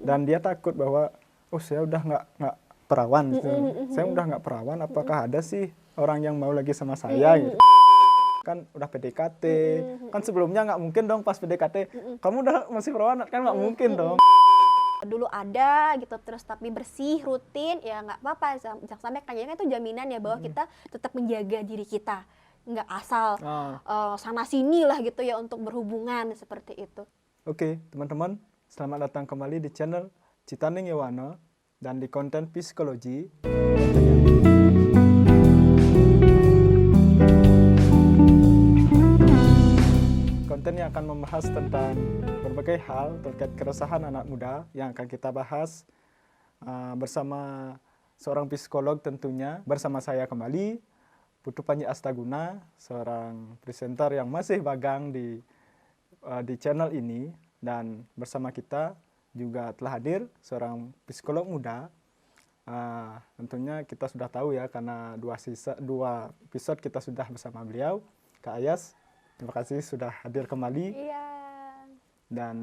Dan dia takut bahwa, oh saya udah nggak perawan gitu. Saya udah nggak perawan, apakah ada sih orang yang mau lagi sama saya gitu. Kan udah PDKT, kan sebelumnya nggak mungkin dong pas PDKT, kamu udah masih perawan, kan nggak mungkin dong. Dulu ada gitu terus tapi bersih rutin ya nggak apa-apa, jangan sampai kayaknya itu jaminan ya bahwa kita tetap menjaga diri kita, nggak asal sana sini lah gitu ya untuk berhubungan seperti itu. Oke, teman-teman, selamat datang kembali di channel Citaning Yewana dan di konten psikologi. Konten yang akan membahas tentang berbagai hal terkait keresahan anak muda yang akan kita bahas bersama seorang psikolog tentunya, bersama saya kembali, Putu Panji Astaguna, seorang presenter yang masih bagang di channel ini, dan bersama kita juga telah hadir seorang psikolog muda. Tentunya kita sudah tahu ya, karena dua episode kita sudah bersama beliau, Kak Ayas. Terima kasih sudah hadir kembali. Iya. Dan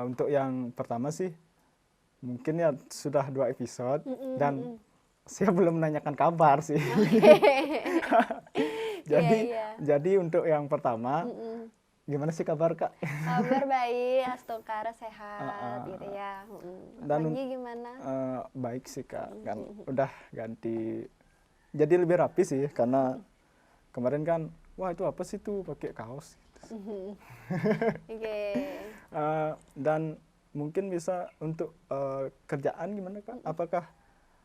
untuk yang pertama sih, mungkin ya sudah 2 episode dan saya belum menanyakan kabar sih. Jadi untuk yang pertama, gimana sih kabar Kak? Kabar baik, Astungkara sehat gitu ya. Dan Panji gimana? Baik sih Kak, kan udah ganti, jadi lebih rapi sih, karena kemarin kan, wah itu apa sih tuh pakai kaos. Oke. Dan mungkin bisa untuk kerjaan gimana Kak? Apakah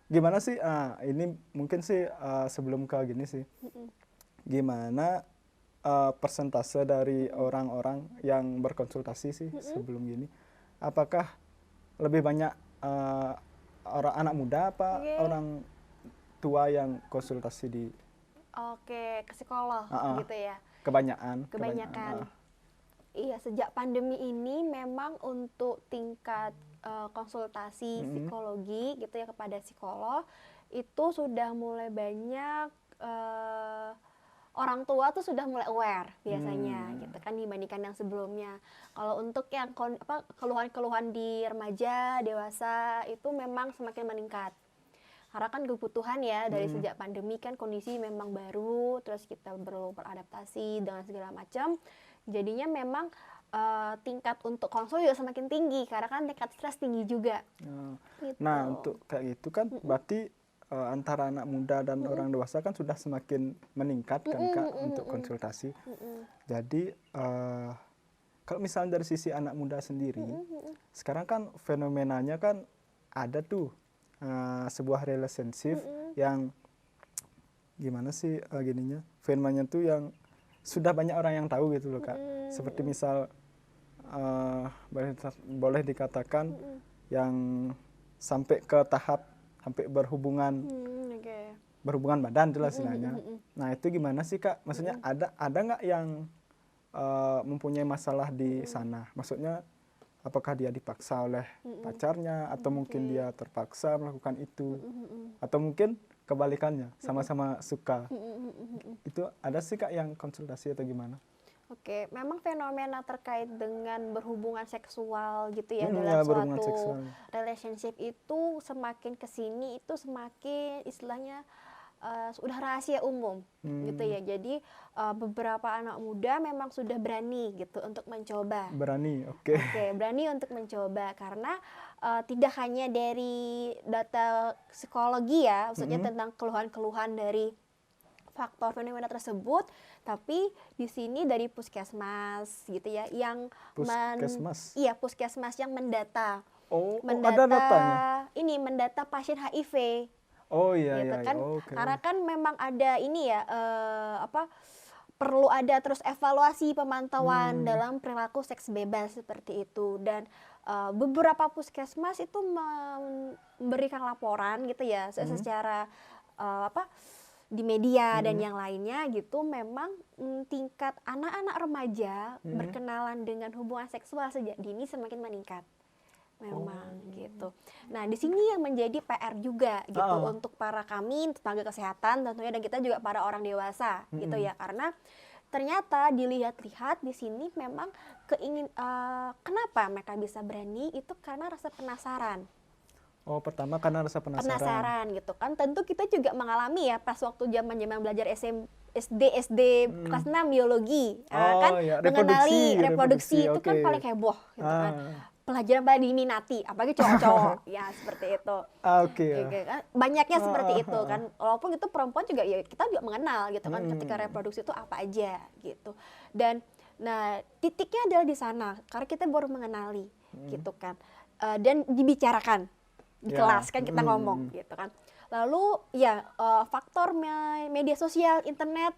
gimana sih? Ini mungkin sih sebelum ke gini sih, gimana persentase dari orang-orang yang berkonsultasi sih sebelum gini? Apakah lebih banyak orang anak muda apa orang tua yang konsultasi di? Oke, ke psikolog gitu ya. Kebanyakan. Iya, sejak pandemi ini memang untuk tingkat konsultasi psikologi gitu ya kepada psikolog itu sudah mulai banyak, orang tua tuh sudah mulai aware biasanya gitu kan dibandingkan yang sebelumnya. Kalau untuk yang keluhan-keluhan di remaja, dewasa itu memang semakin meningkat. Karena kan kebutuhan ya dari sejak pandemi kan kondisi memang baru, terus kita perlu beradaptasi dengan segala macam. Jadinya memang tingkat untuk konsul juga semakin tinggi karena kan tingkat stres tinggi juga. Gitu. Nah untuk kayak gitu kan berarti antara anak muda dan orang dewasa kan sudah semakin meningkat kan Kak untuk konsultasi. Jadi kalau misalnya dari sisi anak muda sendiri, sekarang kan fenomenanya kan ada tuh sebuah relationship yang gimana sih gininya, fenomenanya tuh yang sudah banyak orang yang tahu gitu loh Kak. Seperti misal boleh dikatakan yang sampai ke tahap sampai berhubungan badan itulah istilahnya. Nah itu gimana sih Kak? Maksudnya ada nggak yang mempunyai masalah di sana? Maksudnya apakah dia dipaksa oleh pacarnya atau mungkin dia terpaksa melakukan itu, atau mungkin kebalikannya sama-sama suka. Itu ada sih Kak yang konsultasi atau gimana? Oke, memang fenomena terkait dengan berhubungan seksual gitu ya Ya, dalam suatu relationship itu semakin kesini itu semakin istilahnya sudah rahasia umum gitu ya. Jadi beberapa anak muda memang sudah berani gitu untuk mencoba. Berani, oke. Berani untuk mencoba karena tidak hanya dari data psikologi ya, maksudnya tentang keluhan-keluhan dari faktor fenomena tersebut, tapi di sini dari puskesmas gitu ya, yang puskesmas yang mendata. Ada datanya. Ini mendata pasien HIV. Oh iya gitu iya. Kan? Karena kan memang ada ini ya perlu ada terus evaluasi pemantauan dalam perilaku seks bebas seperti itu, dan beberapa puskesmas itu memberikan laporan gitu ya secara di media dan yang lainnya gitu, memang tingkat anak-anak remaja berkenalan dengan hubungan seksual sejak dini semakin meningkat. Memang gitu. Nah, di sini yang menjadi PR juga gitu untuk para kami tenaga kesehatan tentunya, dan kita juga para orang dewasa gitu ya, karena ternyata dilihat-lihat di sini memang kenapa mereka bisa berani itu karena rasa penasaran. Oh, pertama karena rasa penasaran. Gitu kan. Tentu kita juga mengalami ya pas waktu zaman-zaman belajar SD kelas 6 biologi, kan ya, mengenali reproduksi itu kan oke. paling heboh gitu kan. Pelajaran paling diminati, apalagi cowok-cowok, ya seperti itu. Oke. Oke, kan banyaknya seperti itu kan. Walaupun itu perempuan juga ya kita juga mengenal gitu kan ketika reproduksi itu apa aja gitu. Dan nah titiknya adalah di sana karena kita baru mengenali gitu kan. Dan dibicarakan di kelas kan kita ngomong gitu kan. Lalu ya faktor media sosial, internet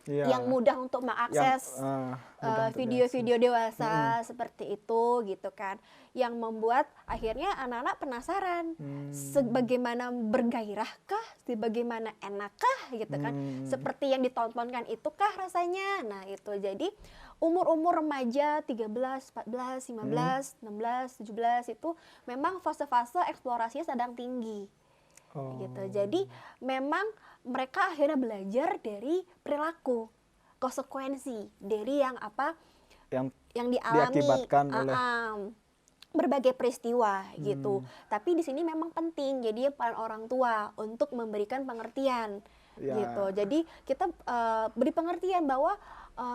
yang mudah untuk mengakses video-video dewasa seperti itu gitu kan, yang membuat akhirnya anak-anak penasaran sebagaimana bergairahkah, sebagaimana enakkah gitu kan, seperti yang ditontonkan itukah rasanya. Nah itu jadi umur-umur remaja 13, 14, 15, 16, 17 itu memang fase-fase eksplorasinya sedang tinggi. Gitu. Jadi memang mereka akhirnya belajar dari perilaku, konsekuensi dari yang dialami diakibatkan oleh berbagai peristiwa gitu. Tapi di sini memang penting jadi peran orang tua untuk memberikan pengertian gitu. Jadi kita beri pengertian bahwa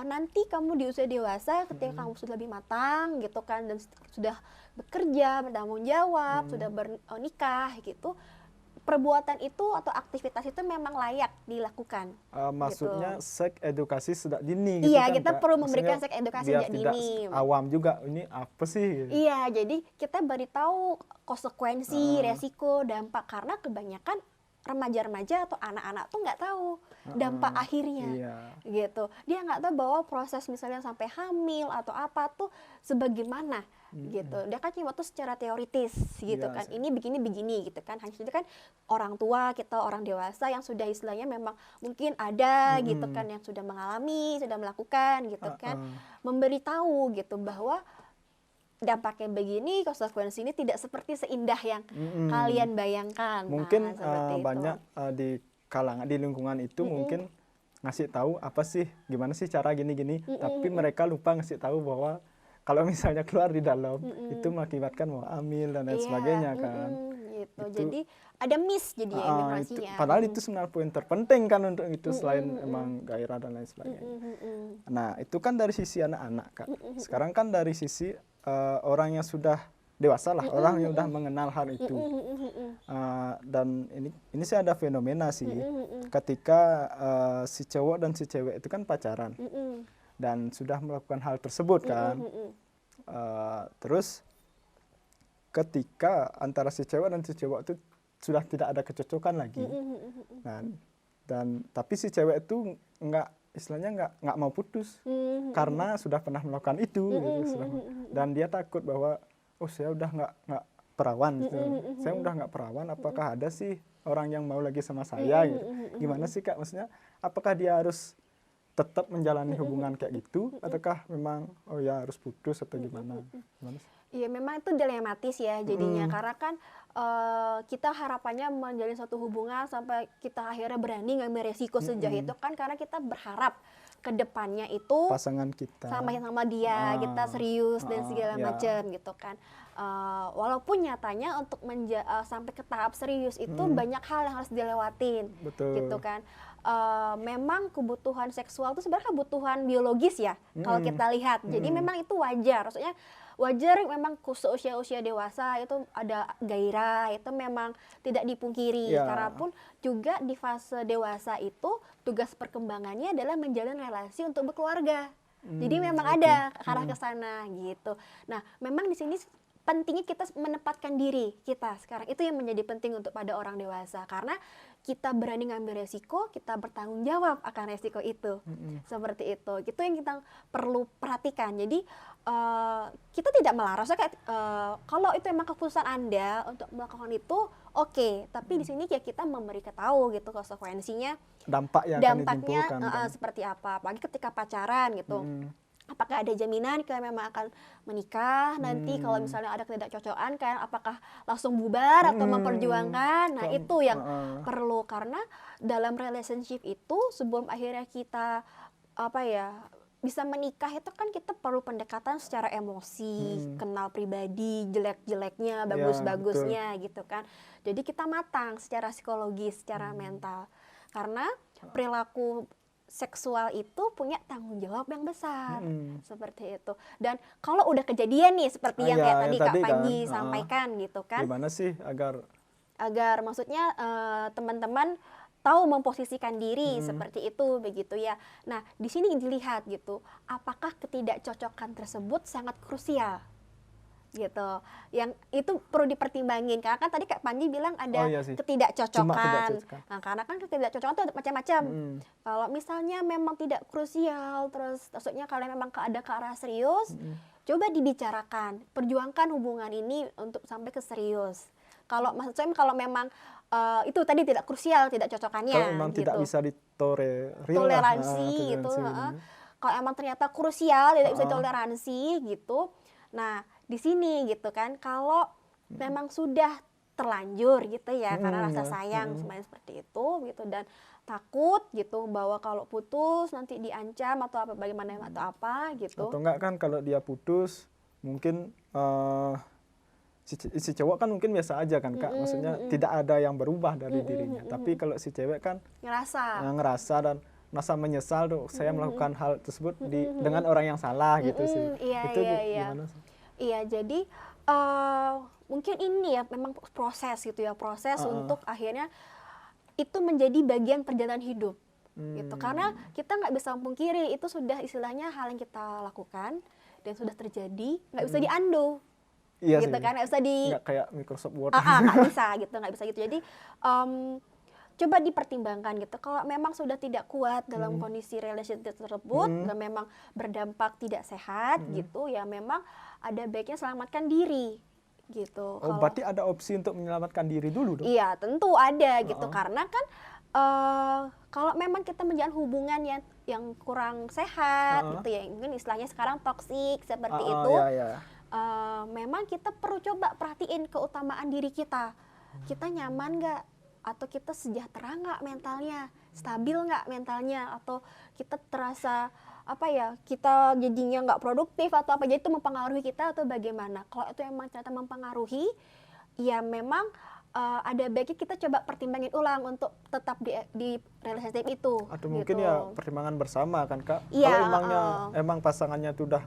nanti kamu di usia dewasa ketika kamu sudah lebih matang gitu kan dan sudah bekerja, bertanggung jawab, sudah bernikah gitu. Perbuatan itu atau aktivitas itu memang layak dilakukan. Maksudnya gitu. seks edukasi sudah dini gitu iya, kan, kita Kak? perlu memberikan Maksudnya seks edukasi biar sejak tidak dini. awam juga ini apa sih? Iya, jadi kita beritahu konsekuensi, resiko, dampak karena kebanyakan remaja-remaja atau anak-anak tuh nggak tahu dampak akhirnya, gitu. Dia nggak tahu bahwa proses misalnya sampai hamil atau apa tuh sebagaimana, gitu. Dia kan cuma tuh secara teoritis, gitu kan. Ini begini gitu kan. Hanya itu kan orang tua kita, orang dewasa yang sudah istilahnya memang mungkin ada, gitu kan, yang sudah mengalami, sudah melakukan, gitu kan, memberitahu gitu bahwa dampaknya begini, konsekuensi ini tidak seperti seindah yang kalian bayangkan. Mungkin seperti itu. banyak di kalangan di lingkungan itu mungkin ngasih tahu apa sih, gimana sih cara gini-gini, tapi mereka lupa ngasih tahu bahwa kalau misalnya keluar di dalam itu mengakibatkan mau hamil dan lain sebagainya kan. Gitu. Jadi ada miss jadi ya informasinya. Padahal itu sebenarnya poin terpenting kan untuk itu selain emang gairah dan lain sebagainya. Nah itu kan dari sisi anak-anak Kak. Sekarang kan dari sisi orang yang sudah dewasa lah, orang yang sudah mengenal hal itu. Dan ini sih ada fenomena sih, ketika si cowok dan si cewek itu kan pacaran dan sudah melakukan hal tersebut kan, terus ketika antara si cewek dan si cowok itu sudah tidak ada kecocokan lagi, dan tapi si cewek itu istilahnya nggak mau putus karena sudah pernah melakukan itu gitu, dan dia takut bahwa saya udah nggak perawan gitu. Saya udah nggak perawan, apakah ada sih orang yang mau lagi sama saya gitu. Gimana sih Kak, maksudnya apakah dia harus tetap menjalani hubungan kayak gitu ataukah memang harus putus atau gimana sih? Iya, memang itu dilematis ya jadinya karena kan kita harapannya menjalin suatu hubungan sampai kita akhirnya berani ngambil resiko sejauh itu kan karena kita berharap ke depannya itu pasangan kita sama dia kita serius dan segala macam gitu kan. Walaupun nyatanya untuk sampai ke tahap serius itu banyak hal yang harus dilewatin. Betul. Gitu kan. Memang kebutuhan seksual itu sebenarnya kebutuhan biologis ya kalau kita lihat. Jadi memang itu wajar. Maksudnya wajar memang usia dewasa itu ada gairah, itu memang tidak dipungkiri. Karena pun juga di fase dewasa itu tugas perkembangannya adalah menjalin relasi untuk berkeluarga. Jadi memang ada arah ke sana gitu. Nah, memang di sini pentingnya kita menempatkan diri kita sekarang. Itu yang menjadi penting untuk pada orang dewasa karena kita berani ngambil resiko, kita bertanggung jawab akan resiko itu. Seperti itu. Itu yang kita perlu perhatikan. Jadi kita tidak melarang. Kalau itu memang keputusan Anda untuk melakukan itu, oke. Tapi di sini ya kita memberi tahu gitu konsekuensinya. Dampaknya ditimbulkan. Seperti apa. Apalagi ketika pacaran gitu. Apakah ada jaminan kalau memang akan menikah nanti kalau misalnya ada ketidakcocokan kan apakah langsung bubar atau memperjuangkan. Nah itu yang perlu karena dalam relationship itu sebelum akhirnya kita apa ya, bisa menikah itu kan kita perlu pendekatan secara emosi, kenal pribadi, jelek-jeleknya, Ya, bagus-bagusnya gitu kan. Jadi kita matang secara psikologis, secara mental. Karena perilaku seksual itu punya tanggung jawab yang besar. Seperti itu. Dan kalau udah kejadian nih seperti yang kayak tadi Kak Panji kan, sampaikan gitu kan. gimana sih Agar maksudnya teman-teman tahu memposisikan diri seperti itu begitu ya. Nah, di sini dilihat gitu, apakah ketidakcocokan tersebut sangat krusial gitu. Yang itu perlu dipertimbangin karena kan tadi Kak Panji bilang Oh ada iya sih, cuma ketidakcocokan. ketidakcocokan. Nah, karena kan ketidakcocokan itu macam-macam. Kalau misalnya memang tidak krusial, terus maksudnya kalian memang ada ke arah serius, coba dibicarakan, perjuangkan hubungan ini untuk sampai ke serius. Kalau maksud saya kalau memang itu tadi tidak krusial, tidak cocokannya Kalau memang gitu. tidak bisa Toleransi gitu. Kalau emang ternyata krusial tidak bisa toleransi gitu. Nah, di sini gitu kan kalau memang sudah terlanjur gitu ya karena rasa sayang semuanya seperti itu gitu dan takut gitu bahwa kalau putus nanti diancam atau apa bagaimana atau apa gitu. Atau enggak kan kalau dia putus mungkin si cowok kan mungkin biasa aja kan Kak, maksudnya tidak ada yang berubah dari dirinya. Tapi kalau si cewek kan ngerasa dan merasa menyesal tuh saya melakukan hal tersebut dengan orang yang salah gitu sih. Itu gimana sih? Iya, jadi mungkin ini ya memang proses gitu ya, proses untuk akhirnya itu menjadi bagian perjalanan hidup gitu. Karena kita nggak bisa pungkiri itu sudah istilahnya hal yang kita lakukan dan sudah terjadi, nggak bisa diundo. Iya gitu sih. kan, nggak bisa Nggak kayak Microsoft Word. nggak bisa gitu. Jadi coba dipertimbangkan gitu. Kalau memang sudah tidak kuat dalam kondisi relationship tersebut dan memang berdampak tidak sehat gitu, ya memang ada baiknya selamatkan diri gitu. Oh, berarti ada opsi untuk menyelamatkan diri dulu dong? Iya, tentu ada gitu. Karena kan kalau memang kita menjalin hubungan yang kurang sehat gitu ya, mungkin istilahnya sekarang toksik seperti itu. Memang kita perlu coba perhatiin keutamaan diri kita. Kita nyaman nggak? Atau kita sejahtera nggak mentalnya? Stabil nggak mentalnya? Atau kita terasa apa ya? Kita jadinya nggak produktif atau apa? Jadi itu mempengaruhi kita atau bagaimana? Kalau itu emang ternyata mempengaruhi, ya memang ada baiknya kita coba pertimbangin ulang untuk tetap di relationship itu. Atau mungkin gitu. ya pertimbangan bersama kan Kak? Iya, Kalau emang pasangannya tuh udah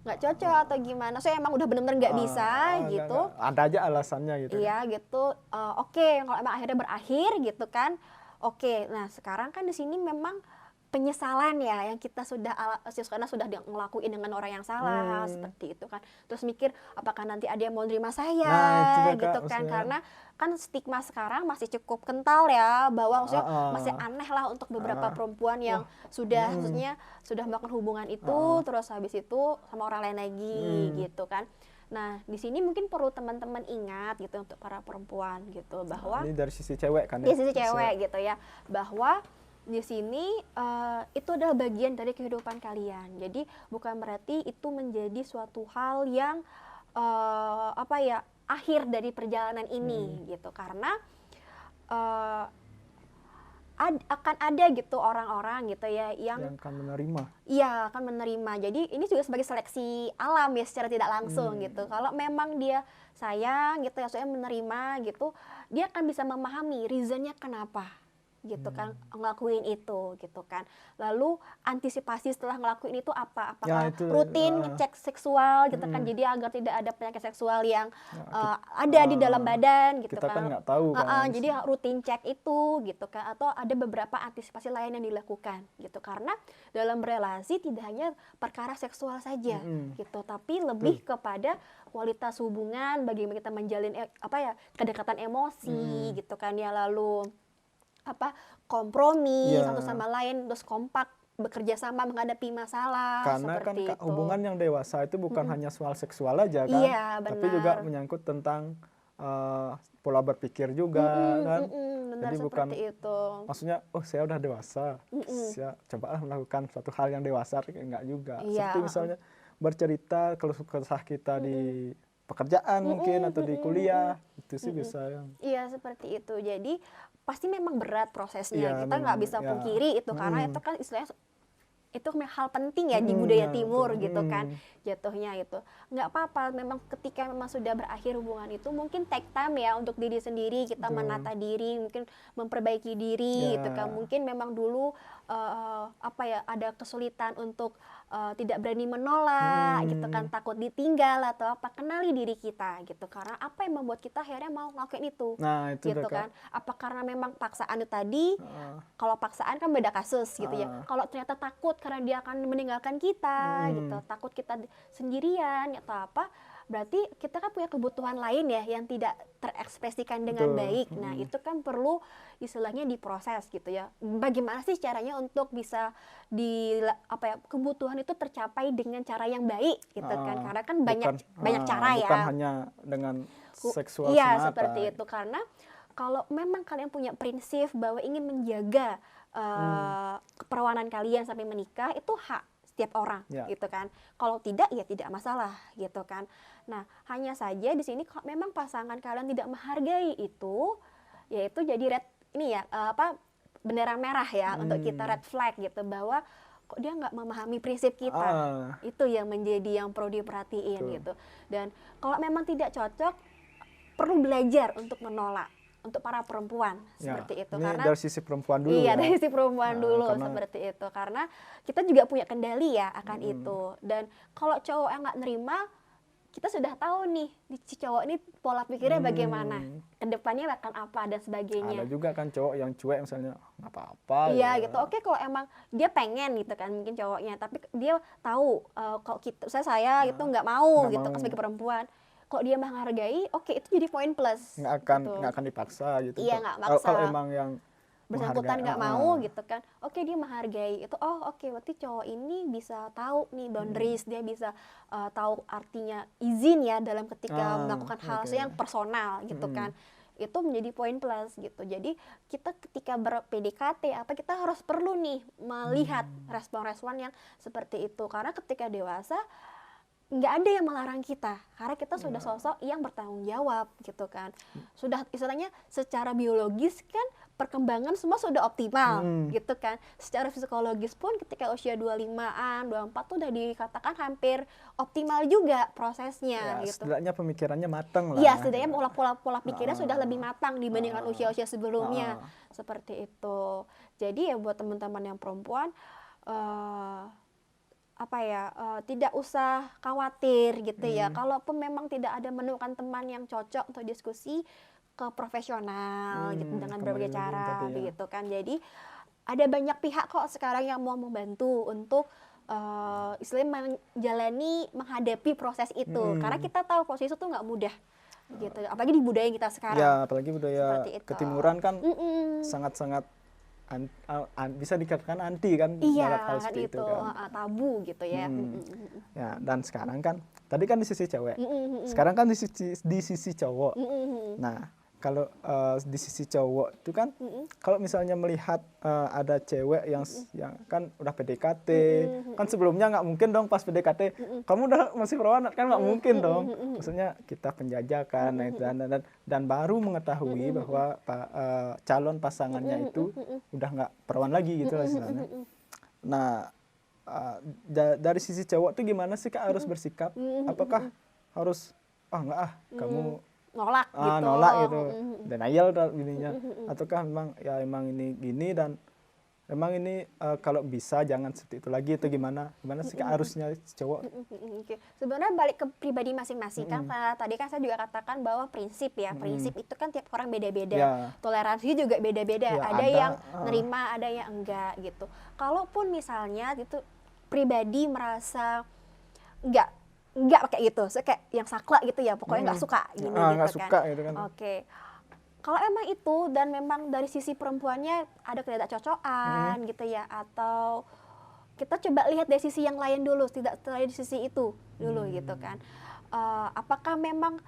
nggak cocok atau gimana, saya emang udah bener-bener nggak bisa gitu. Ada aja alasannya gitu. Iya gitu. Oke, kalau emang akhirnya berakhir gitu kan. Oke, nah sekarang kan di sini memang penyesalan ya yang kita karena sudah ngelakuin dengan orang yang salah seperti itu kan. Terus mikir apakah nanti ada yang mau nerima saya Nah, itu gitu Kak, kan. maksudnya. Karena kan stigma sekarang masih cukup kental ya bahwa maksudnya masih aneh lah untuk beberapa perempuan yang maksudnya sudah melakukan hubungan itu terus habis itu sama orang lain lagi gitu kan. Nah, di sini mungkin perlu teman-teman ingat gitu untuk para perempuan gitu bahwa Ini dari sisi cewek kan di ya? sisi cewek gitu ya, bahwa di sini itu adalah bagian dari kehidupan kalian. Jadi bukan berarti itu menjadi suatu hal yang apa ya, akhir dari perjalanan ini gitu. Karena akan ada gitu orang-orang gitu ya yang akan menerima. iya, akan menerima. Jadi ini juga sebagai seleksi alam ya secara tidak langsung gitu. Kalau memang dia sayang gitu ya, soalnya menerima gitu, dia akan bisa memahami reasonnya kenapa gitu kan ngelakuin itu gitu kan. Lalu antisipasi setelah ngelakuin itu apa? Apakah rutin ngecek seksual gitu kan, jadi agar tidak ada penyakit seksual yang ada di dalam badan gitu kita kan. Kita kan nggak tahu kan. Jadi rutin cek itu gitu kan, atau ada beberapa antisipasi lain yang dilakukan gitu. Karena dalam relasi tidak hanya perkara seksual saja gitu, tapi lebih kepada kualitas hubungan, bagaimana kita menjalin kedekatan emosi gitu kan ya, lalu kompromi satu sama lain, terus kompak bekerja sama menghadapi masalah. Karena kan itu. hubungan yang dewasa itu bukan hanya soal seksual aja kan, iya, tapi juga menyangkut tentang pola berpikir juga kan. Benar, jadi bukan itu. Maksudnya saya udah dewasa, saya cobalah melakukan suatu hal yang dewasa, enggak juga. Seperti misalnya bercerita keluh kesah kita di pekerjaan mungkin atau di kuliah, itu sih bisa yang. Iya, seperti itu. Jadi pasti memang berat prosesnya, kita nggak bisa pungkiri itu karena itu kan istilahnya itu hal penting ya di budaya ya, timur betul. gitu kan jatuhnya itu. Nggak apa-apa, memang ketika memang sudah berakhir hubungan itu mungkin take time ya untuk diri sendiri, kita Betul. menata diri, mungkin memperbaiki diri gitu kan. Ya. Mungkin memang dulu apa ya, ada kesulitan untuk tidak berani menolak gitu kan, takut ditinggal atau apa. Kenali diri kita gitu, karena apa yang membuat kita akhirnya mau ngelakuin itu. Nah, itu Gitu udah, Kak. kan, apa karena memang paksaan itu tadi? Kalau paksaan kan beda kasus gitu ya. Kalau ternyata takut karena dia akan meninggalkan kita gitu, takut kita sendirian atau apa, berarti kita kan punya kebutuhan lain ya yang tidak terekspresikan dengan Betul. baik. Nah, itu kan perlu istilahnya diproses gitu ya. Bagaimana sih caranya untuk bisa kebutuhan itu tercapai dengan cara yang baik gitu kan? Karena kan banyak cara ya. Bukan hanya dengan seksual Iya, semata. seperti itu. Karena kalau memang kalian punya prinsip bahwa ingin menjaga keperawanan kalian sampai menikah, itu hak setiap orang gitu kan. Kalau tidak ya tidak masalah gitu kan. Nah, hanya saja di sini kalau memang pasangan kalian tidak menghargai itu, yaitu jadi bendera merah ya untuk kita, red flag gitu, bahwa kok dia nggak memahami prinsip kita. Itu yang menjadi yang perlu diperhatiin gitu. Dan kalau memang tidak cocok, perlu belajar untuk menolak. Untuk para perempuan seperti itu, ini karena dari sisi perempuan dulu. Iya, ya. dari sisi perempuan dulu seperti itu, karena kita juga punya kendali ya akan itu. Dan kalau cowok yang nggak nerima, kita sudah tahu nih si cowok ini pola pikirnya bagaimana, kedepannya akan apa dan sebagainya. Ada juga kan cowok yang cuek misalnya, nggak apa-apa. Iya gitu. Oke, kalau emang dia pengen gitu kan mungkin cowoknya, tapi dia tahu kalau saya gitu nggak mau gitu sebagai perempuan. Kok dia menghargai, oke, itu jadi poin plus. Nggak akan dipaksa gitu. Iya, nggak maksa. Kalau emang yang bersangkutan nggak mau gitu kan, oke, dia menghargai itu. Oke, berarti cowok ini bisa tahu nih boundaries, dia bisa tahu artinya izin ya dalam ketika melakukan hal yang personal gitu kan. Itu menjadi poin plus gitu. Jadi kita ketika ber-PDKT kita harus perlu nih melihat respon-respon yang seperti itu, karena ketika dewasa nggak ada yang melarang kita, karena kita sudah sosok yang bertanggung jawab gitu kan. Sudah istilahnya secara biologis kan perkembangan semua sudah optimal gitu kan. Secara psikologis pun ketika usia 25-an, 24 tuh udah dikatakan hampir optimal juga prosesnya ya, gitu. Setidaknya pemikirannya matang lah. Iya, setidaknya pola pikirnya sudah lebih matang dibandingkan usia-usia sebelumnya. Seperti itu. Jadi ya buat teman-teman yang perempuan, tidak usah khawatir gitu ya. Kalaupun memang tidak ada menemukan teman yang cocok untuk diskusi, ke profesional gitu dengan berbagai cara begitu kan. Jadi ada banyak pihak kok sekarang yang mau membantu untuk istilahnya menghadapi proses itu. Karena kita tahu proses itu nggak mudah gitu. Apalagi di budaya kita sekarang. Ya, apalagi budaya ketimuran kan sangat-sangat bisa dikatakan anti kan dalam hal seperti itu kan. Tabu gitu ya. Ya, dan sekarang kan tadi kan di sisi cewek, sekarang kan di sisi cowok. Nah, kalau di sisi cowok itu kan kalau misalnya melihat ada cewek yang kan udah PDKT, kan sebelumnya nggak mungkin dong pas PDKT kamu udah masih perawan kan, nggak mungkin dong. Maksudnya kita penjajakan dan baru mengetahui bahwa calon pasangannya itu udah nggak perawan lagi gitu lah istilahnya. Nah, dari sisi cowok tuh gimana sih Kak harus bersikap? Apakah harus kamu nolak gitu, denial gininya, ataukah memang ini gini dan memang ini kalau bisa jangan seperti itu lagi, atau gimana sih Kak harusnya cowok? Sebenarnya balik ke pribadi masing-masing kan. Tadi kan saya juga katakan bahwa prinsip itu kan tiap orang beda-beda, toleransi juga beda-beda, ada yang nerima, ada yang enggak gitu. Kalaupun misalnya itu pribadi merasa enggak pakai gitu, kayak yang saklek gitu ya, pokoknya nggak suka gini gitu kan. Gitu kan. Oke. Kalau emang itu dan memang dari sisi perempuannya ada ketidakcocokan gitu ya, atau kita coba lihat dari sisi yang lain dulu, tidak dari sisi itu dulu gitu kan. Apakah memang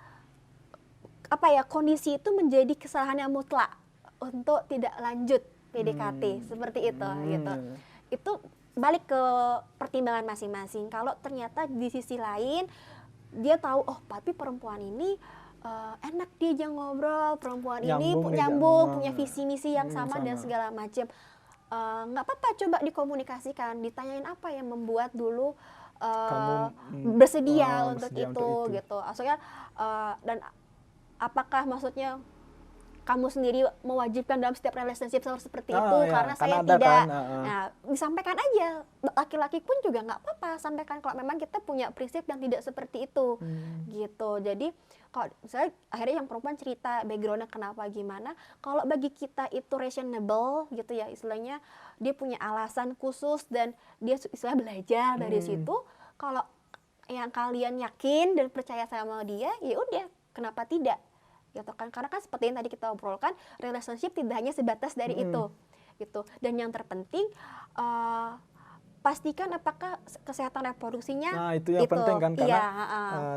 kondisi itu menjadi kesalahan yang mutlak untuk tidak lanjut PDKT seperti itu gitu. Itu balik ke pertimbangan masing-masing. Kalau ternyata di sisi lain dia tahu tapi perempuan ini enak dia aja ngobrol, perempuan ini nyambung, punya visi misi yang sama dan segala macam. nggak apa-apa coba dikomunikasikan, ditanyain apa yang membuat dulu Kamu bersedia untuk bersedia itu untuk itu. gitu. Maksudnya dan apakah maksudnya kamu sendiri mewajibkan dalam setiap relationship seperti itu Ya, karena kan saya ada tidak. kan. Nah, disampaikan aja. Laki-laki pun juga nggak apa-apa sampaikan kalau memang kita punya prinsip yang tidak seperti itu. Gitu. Jadi kalau misalnya akhirnya yang perempuan cerita backgroundnya kenapa gimana, kalau bagi kita itu reasonable gitu ya, istilahnya dia punya alasan khusus dan dia istilah belajar dari situ. Kalau yang kalian yakin dan percaya sama dia, ya udah, kenapa tidak? Gitu kan, karena kan seperti yang tadi kita obrolkan, relationship tidak hanya sebatas dari itu gitu. Dan yang terpenting pastikan apakah kesehatan reproduksinya Nah, itu yang penting kan, karena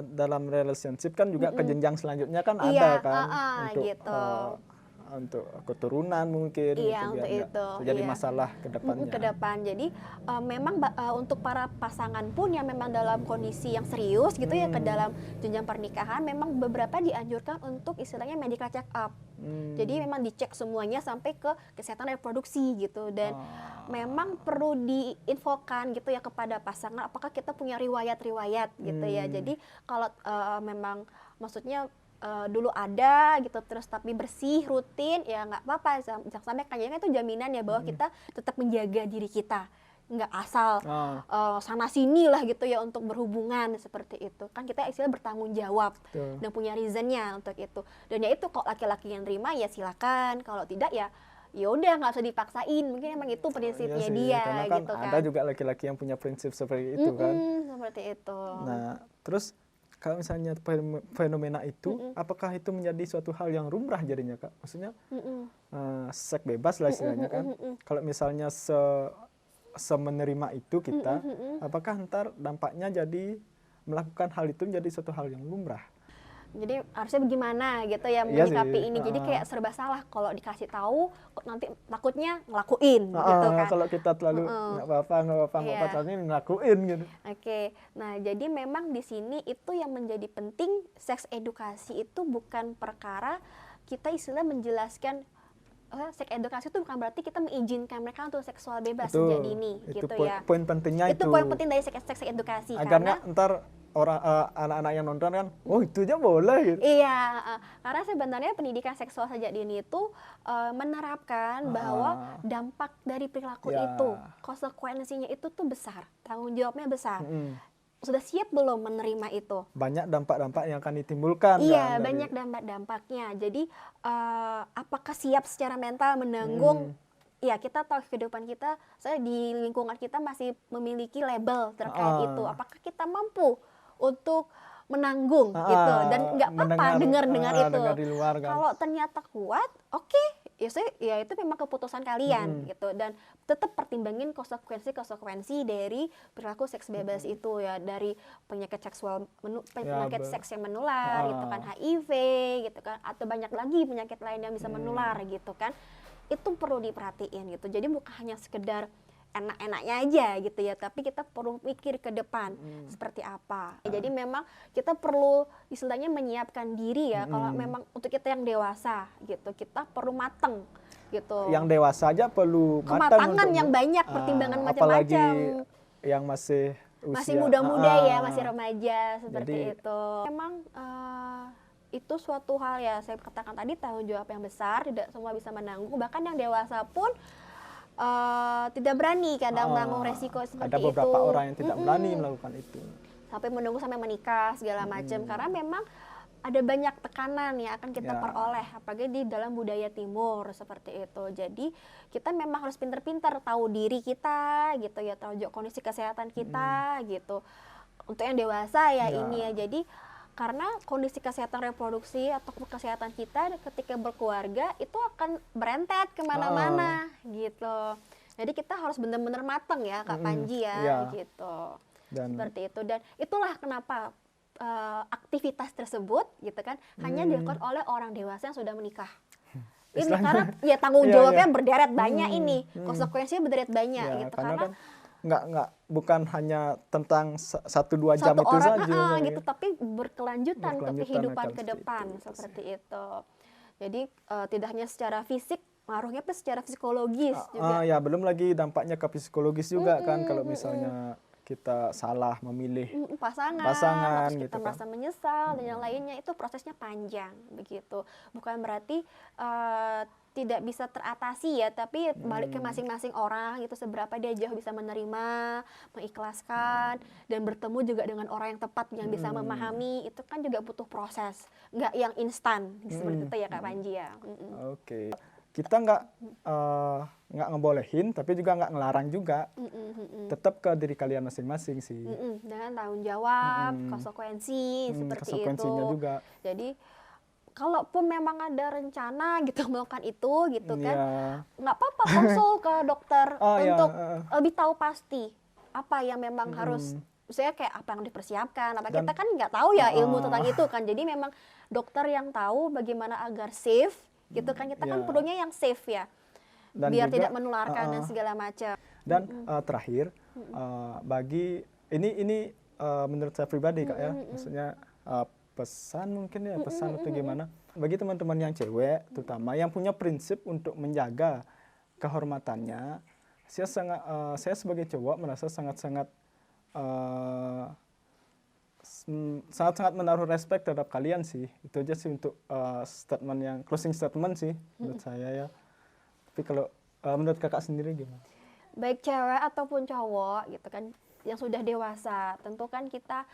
dalam relationship kan juga ke jenjang selanjutnya kan ada kan, untuk gitu. untuk keturunan mungkin Iya, gitu, untuk biar nggak itu, terjadi iya. masalah ke depannya. Ke depan. Jadi memang untuk para pasangan pun yang memang dalam kondisi yang serius gitu ya, ke dalam jenjang pernikahan, memang beberapa dianjurkan untuk istilahnya medical check up. Jadi memang dicek semuanya sampai ke kesehatan reproduksi gitu, dan memang perlu diinfokan gitu ya kepada pasangan apakah kita punya riwayat-riwayat gitu ya. Jadi kalau memang maksudnya dulu ada gitu terus tapi bersih rutin, ya nggak apa-apa, jangan sampai kayaknya itu jaminan ya bahwa kita tetap menjaga diri kita, nggak asal sana sini lah gitu ya untuk berhubungan seperti itu kan. Kita istilah bertanggung jawab. Betul. Dan punya reasonnya untuk itu. Dan ya itu, kalau laki-laki yang terima ya silakan, kalau tidak ya udah, nggak usah dipaksain, mungkin emang itu prinsipnya Iya sih, dia karena kan gitu kan. ada juga laki-laki yang punya prinsip seperti itu kan. Seperti itu. Nah, terus kalau misalnya fenomena itu, apakah itu menjadi suatu hal yang lumrah jadinya, Kak? Maksudnya seks bebas lah istilahnya kan. Kalau misalnya semenerima itu kita, apakah ntar dampaknya jadi melakukan hal itu menjadi suatu hal yang lumrah? Jadi harusnya bagaimana gitu ya Iya menyikapi sih, ini. Jadi kayak serba salah kalau dikasih tahu, kok nanti takutnya ngelakuin gitu kan. Kalau kita terlalu nggak apa-apa, Iya. tapi ngelakuin gitu. Oke, nah jadi memang di sini itu yang menjadi penting, seks edukasi itu bukan perkara kita istilah menjelaskan seks edukasi itu bukan berarti kita mengizinkan mereka untuk seksual bebas Itu, sejak dini gitu ya. poin pentingnya Itu poin penting dari seks edukasi, agar karena nggak ntar orang anak-anak yang nonton kan, oh itu aja boleh gitu. iya, karena sebenarnya pendidikan seksual sejak dini itu menerapkan bahwa dampak dari perilaku Ya. itu, konsekuensinya itu tuh besar, tanggung jawabnya besar. Sudah siap belum menerima itu? Banyak dampak-dampak yang akan ditimbulkan Iya, kan, banyak dampak-dampaknya. Jadi apakah siap secara mental menanggung? Ya, kita tahu kehidupan kita, saya di lingkungan kita masih memiliki label terkait itu. Apakah kita mampu untuk menanggung gitu, dan nggak apa-apa dengar itu. dengar di luar kan. Kalau ternyata kuat, oke, ya itu memang keputusan kalian gitu, dan tetap pertimbangin konsekuensi dari perilaku seks bebas itu ya, dari penyakit seksual penyakit seks yang menular gitu kan, HIV gitu kan, atau banyak lagi penyakit lain yang bisa menular gitu kan. Itu perlu diperhatiin gitu. Jadi bukan hanya sekedar enak-enaknya aja gitu ya, tapi kita perlu mikir ke depan seperti apa. Jadi memang kita perlu istilahnya menyiapkan diri ya, kalau memang untuk kita yang dewasa gitu, kita perlu mateng gitu. Yang dewasa aja perlu kematangan yang banyak, pertimbangan macam-macam. Apalagi yang masih usia muda-muda ya, masih remaja seperti Jadi, itu. Memang itu suatu hal ya, saya katakan tadi, tanggung jawab yang besar, tidak semua bisa menanggung, bahkan yang dewasa pun tidak berani kadang menanggung resiko seperti itu. Ada beberapa orang yang tidak berani melakukan itu. Sampai menunggu sampai menikah segala macam, karena memang ada banyak tekanan yang akan kita peroleh, apalagi di dalam budaya timur seperti itu. Jadi kita memang harus pintar-pintar tahu diri kita gitu ya, tahu juga kondisi kesehatan kita gitu. Untuk yang dewasa ya ini ya, jadi karena kondisi kesehatan reproduksi atau kesehatan kita ketika berkeluarga itu akan berentet kemana-mana gitu. Jadi kita harus benar-benar matang ya Kak Panji ya gitu. Seperti itu, dan itulah kenapa aktivitas tersebut gitu kan hanya dilakukan oleh orang dewasa yang sudah menikah. Ini karena ya tanggung jawabnya berderet banyak, ini konsekuensinya berderet banyak gitu, karena kan bukan hanya tentang 1-2 jam satu itu orang saja gitu, tapi berkelanjutan ke kehidupan ke depan itu seperti itu. Jadi tidak hanya secara fisik pengaruhnya plus secara psikologis juga. Ya belum lagi dampaknya ke psikologis juga kan kalau misalnya kita salah memilih pasangan terus gitu kita kan. merasa menyesal dan yang lainnya, itu prosesnya panjang begitu. Bukan berarti tidak bisa teratasi ya, tapi balik ke masing-masing orang gitu, seberapa dia jauh bisa menerima, mengikhlaskan, dan bertemu juga dengan orang yang tepat yang bisa memahami, itu kan juga butuh proses, nggak yang instan seperti itu ya Kak Panji ya. Oke. Kita nggak ngebolehin tapi juga nggak ngelarang juga. Tetap ke diri kalian masing-masing sih. Dengan tanggung jawab, konsekuensi seperti konsekuensinya itu. juga. Jadi kalaupun memang ada rencana gitu melakukan itu gitu kan, nggak apa-apa konsul ke dokter untuk lebih tahu pasti apa yang memang harus, misalnya kayak apa yang dipersiapkan, apa kita kan nggak tahu ya ilmu tentang itu kan. Jadi memang dokter yang tahu bagaimana agar safe gitu kan, kita kan perlunya yang safe ya, Dan biar juga, tidak menularkan dan segala macam. Dan terakhir bagi ini menurut saya pribadi Kak ya, maksudnya pesan mungkin ya, pesan atau gimana bagi teman-teman yang cewek terutama yang punya prinsip untuk menjaga kehormatannya. Saya sebagai cowok merasa sangat-sangat menaruh respect terhadap kalian sih. Itu aja sih untuk statement yang closing statement sih menurut saya ya. Tapi kalau menurut kakak sendiri gimana? Baik cewek ataupun cowok gitu kan yang sudah dewasa, tentu kan kita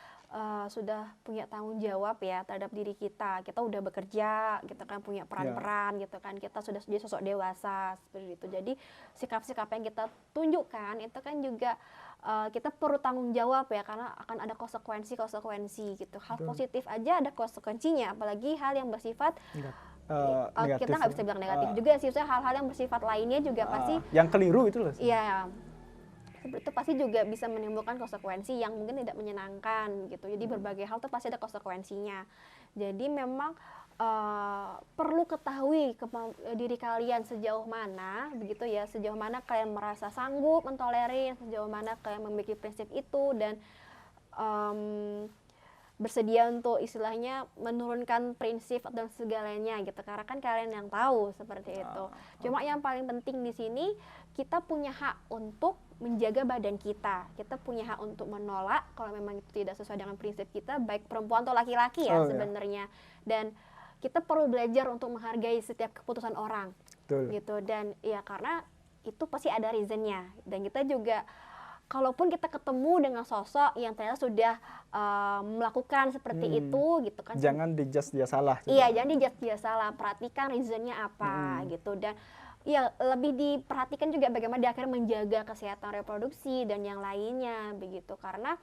sudah punya tanggung jawab ya terhadap diri kita. Kita udah bekerja, kita kan punya peran-peran gitu kan. Kita sudah jadi sosok dewasa seperti itu. Jadi sikap-sikap yang kita tunjukkan itu kan juga kita perlu tanggung jawab ya, karena akan ada konsekuensi gitu. Hal positif aja ada konsekuensinya, apalagi hal yang bersifat negatif, kita nggak bisa bilang negatif juga sih, maksudnya hal-hal yang bersifat lainnya juga pasti yang keliru itu loh. Iya, itu pasti juga bisa menimbulkan konsekuensi yang mungkin tidak menyenangkan gitu. Jadi berbagai hal tuh pasti ada konsekuensinya. Jadi memang perlu ketahui diri kalian sejauh mana begitu ya, sejauh mana kalian merasa sanggup mentolerir, sejauh mana kalian memiliki prinsip itu, dan bersedia untuk istilahnya menurunkan prinsip dan segalanya gitu, karena kan kalian yang tahu seperti itu. Cuma yang paling penting di sini, kita punya hak untuk menjaga badan kita, kita punya hak untuk menolak kalau memang itu tidak sesuai dengan prinsip kita, baik perempuan atau laki-laki ya sebenarnya. Dan kita perlu belajar untuk menghargai setiap keputusan orang. Betul. Gitu. Dan ya karena itu pasti ada reasonnya, dan kita juga kalaupun kita ketemu dengan sosok yang ternyata sudah melakukan seperti itu gitu kan, jangan dijudge dia salah juga. Iya, jangan dijudge dia salah, perhatikan reasonnya apa gitu. Dan ya lebih diperhatikan juga bagaimana dia akhirnya menjaga kesehatan reproduksi dan yang lainnya begitu, karena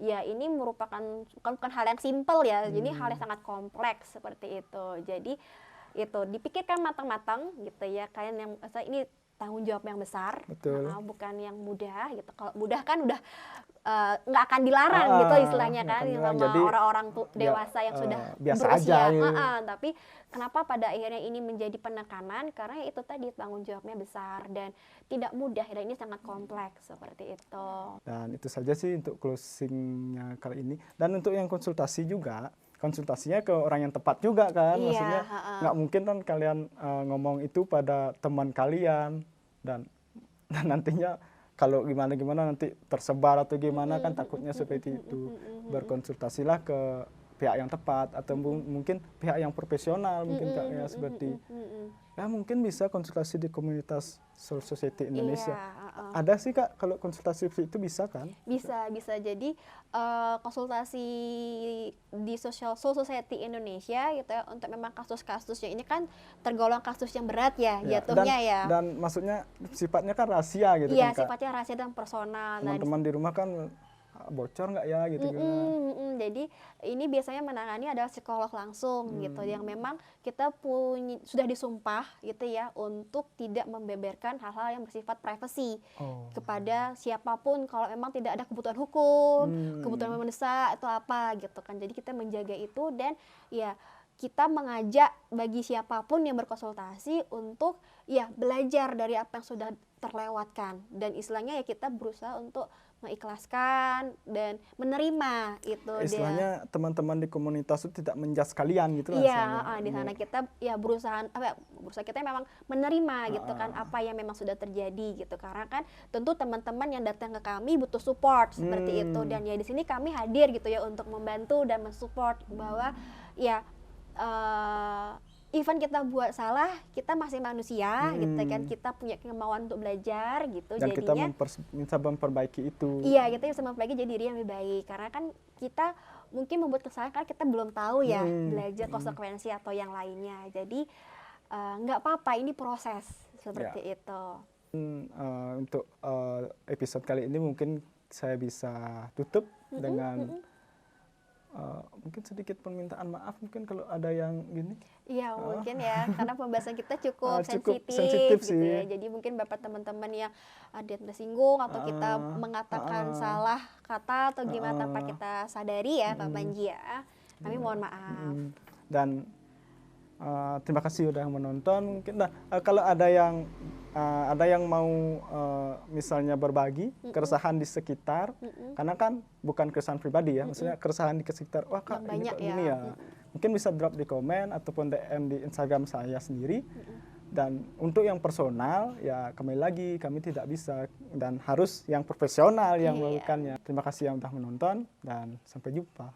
ya ini merupakan bukan hal yang simpel ya, jadi hal yang sangat kompleks seperti itu. Jadi itu dipikirkan matang-matang gitu ya, kalian yang ini tanggung jawab yang besar, bukan yang mudah gitu. Kalau mudah kan udah nggak akan dilarang gitu istilahnya kan, sama orang-orang dewasa yang sudah biasa berusia. aja, tapi kenapa pada akhirnya ini menjadi penekanan? Karena itu tadi tanggung jawabnya besar dan tidak mudah, dan ini sangat kompleks seperti itu. Dan itu saja sih untuk closingnya kali ini. Dan untuk yang konsultasi juga, konsultasinya ke orang yang tepat juga kan, maksudnya nggak mungkin kan kalian ngomong itu pada teman kalian dan nantinya kalau gimana nanti tersebar atau gimana kan, takutnya seperti itu. Berkonsultasilah ke pihak yang tepat atau mungkin pihak yang profesional, mungkin kayak seperti ya mungkin bisa konsultasi di komunitas Soul Society Indonesia. Ada sih Kak, kalau konsultasi itu bisa kan? Bisa. Jadi konsultasi di Soul Society Indonesia gitu ya, untuk memang kasus-kasusnya ini kan tergolong kasus yang berat ya jatuhnya dan maksudnya sifatnya kan rahasia gitu kan Kak. Iya, sifatnya rahasia dan personal. Teman-teman di rumah kan bocor nggak ya gitu Jadi ini biasanya menangani adalah psikolog langsung gitu, yang memang kita sudah disumpah gitu ya untuk tidak membeberkan hal-hal yang bersifat privacy kepada siapapun kalau memang tidak ada kebutuhan hukum, kebutuhan mendesak atau apa gitu kan. Jadi kita menjaga itu, dan ya kita mengajak bagi siapapun yang berkonsultasi untuk ya belajar dari apa yang sudah terlewatkan, dan istilahnya ya kita berusaha untuk mengikhlaskan dan menerima itu dia. Istilahnya teman-teman di komunitas itu tidak menjudge kalian gitu lah. Iya, istilahnya. di sana kita ya berusaha kita memang menerima gitu kan apa yang memang sudah terjadi gitu. Karena kan tentu teman-teman yang datang ke kami butuh support seperti itu, dan ya di sini kami hadir gitu ya untuk membantu dan mensupport bahwa ya even kita buat salah, kita masih manusia gitu kan, kita punya kemauan untuk belajar gitu. Dan kita jadinya bisa memperbaiki itu. iya, kita bisa memperbaiki jadi diri yang lebih baik. Karena kan kita mungkin membuat kesalahan karena kita belum tahu ya belajar konsekuensi atau yang lainnya. Jadi nggak apa-apa, ini proses seperti itu. Untuk episode kali ini mungkin saya bisa tutup dengan mungkin sedikit permintaan maaf mungkin kalau ada yang gini. Iya, mungkin ya, karena pembahasan kita cukup Cukup sensitif sensitif gitu sih. ya. Jadi mungkin Bapak teman-teman yang ada yang tersinggung atau kita mengatakan salah kata atau gimana tanpa kita sadari ya, Pak Panji ya. Kami mohon maaf. Dan terima kasih udah menonton. Mungkin kalau ada yang mau misalnya berbagi keresahan di sekitar, karena kan bukan keresahan pribadi ya, maksudnya keresahan di sekitar. Wah Kak, Yang banyak ini kok ya. gini ya. Mungkin bisa drop di komen ataupun DM di Instagram saya sendiri. Dan untuk yang personal ya kembali lagi kami tidak bisa dan harus yang profesional yang melakukannya. Terima kasih yang sudah menonton dan sampai jumpa.